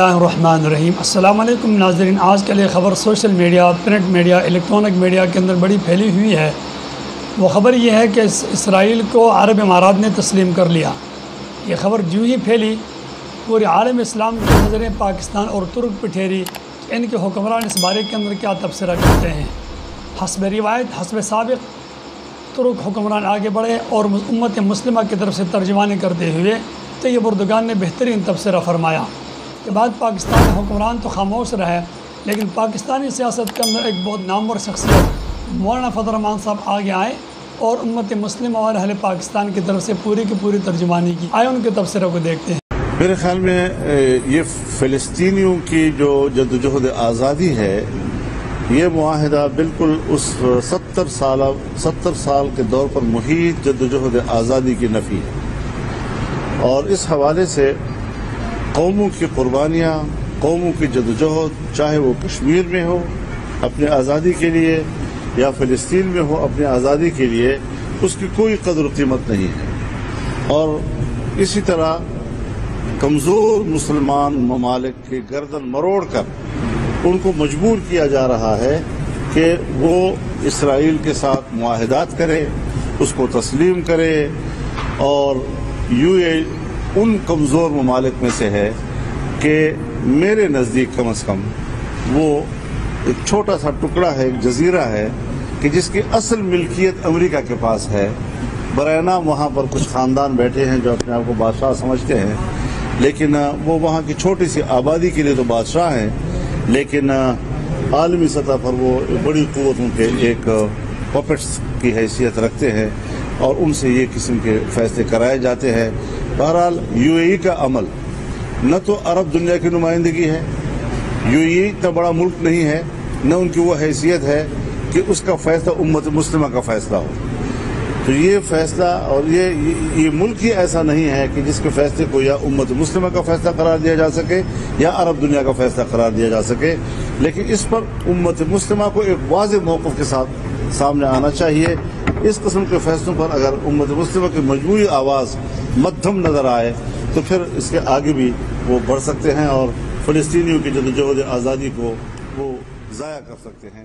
اللہ الرحمن الرحیم۔ السلام علیکم ناظرین، آج کل یہ خبر social media, print media, electronic media کے اندر بڑی پھیلی ہوئی ہے۔ وہ خبر یہ ہے کہ اسرائیل کو عرب امارات نے تسلیم کر لیا۔ یہ خبر جو ہی پھیلی پورے عالم اسلام کی نظریں پاکستان اور ترک پہ ٹھہری کہ ان کے حکمران اس بارے کے اندر کیا تبصرہ کرتے ہیں۔ حسب روایت، حسب سابق، ترک حکمران آگے بڑھے اور امت مسلمہ کی طرف سے ترجمانی کرتے ہوئے طیب اردگان نے بہترین تبصرہ فرمایا کہ بعد پاکستانی حکمران تو خاموش رہے، لیکن پاکستانی سیاست کے اندر ایک بہت نامور شخصیت مولانا فضل الرحمان صاحب آگے آئے اور امت مسلمہ اور اہل پاکستان کی طرف سے پوری کی پوری ترجمانی کی۔ آئے ان کے تبصرہ کو دیکھتے ہیں۔ میرے خیال میں یہ فلسطینیوں کی جو جدوجہد آزادی ہے، یہ معاہدہ بالکل اس 70 سال کے دور پر محیط جدوجہد آزادی کی نفی ہے، اور اس حوالے سے قوموں کی قربانیاں، قوموں کی جدوجہد، چاہے وہ کشمیر میں ہو اپنے آزادی کے لیے یا فلسطین میں ہو اپنے آزادی کے لیے، اس کی کوئی قدر و قیمت نہیں ہے۔ اور اسی طرح کمزور مسلمان ممالک کی گردن مروڑ کر ان کو مجبور کیا جا رہا ہے کہ وہ اسرائیل کے ساتھ معاہدات کرے، اس کو تسلیم کرے، اور ان کمزور ممالک میں سے ہے کہ میرے نزدیک کم از کم وہ ایک چھوٹا سا ٹکڑا ہے، ایک جزیرہ ہے کہ جس کی اصل ملکیت امریکہ کے پاس ہے۔ برائے نام وہاں پر کچھ خاندان بیٹھے ہیں جو اپنے آپ کو بادشاہ سمجھتے ہیں، لیکن وہ وہاں کی چھوٹی سی آبادی کے لیے تو بادشاہ ہیں، لیکن عالمی سطح پر وہ بڑی قوتوں کے ایک پپٹس کی حیثیت رکھتے ہیں، اور ان سے یہ قسم کے فیصلے کرائے جاتے ہیں۔ بہرحال UAE کا عمل نہ تو عرب دنیا کی نمائندگی ہے، UAE اتنا بڑا ملک نہیں ہے، نہ ان کی وہ حیثیت ہے کہ اس کا فیصلہ امت مسلمہ کا فیصلہ ہو۔ تو یہ فیصلہ، اور یہ ملک ہی ایسا نہیں ہے کہ جس کے فیصلے کو یا امت مسلمہ کا فیصلہ قرار دیا جا سکے یا عرب دنیا کا فیصلہ قرار دیا جا سکے، لیکن اس پر امت مسلمہ کو ایک واضح موقف کے ساتھ سامنے آنا چاہیے۔ اس قسم کے فیصلوں پر اگر امت مسلمہ کی مجموعی آواز مدھم نظر آئے تو پھر اس کے آگے بھی وہ بڑھ سکتے ہیں اور فلسطینیوں کی جدوجہد آزادی کو وہ ضائع کر سکتے ہیں۔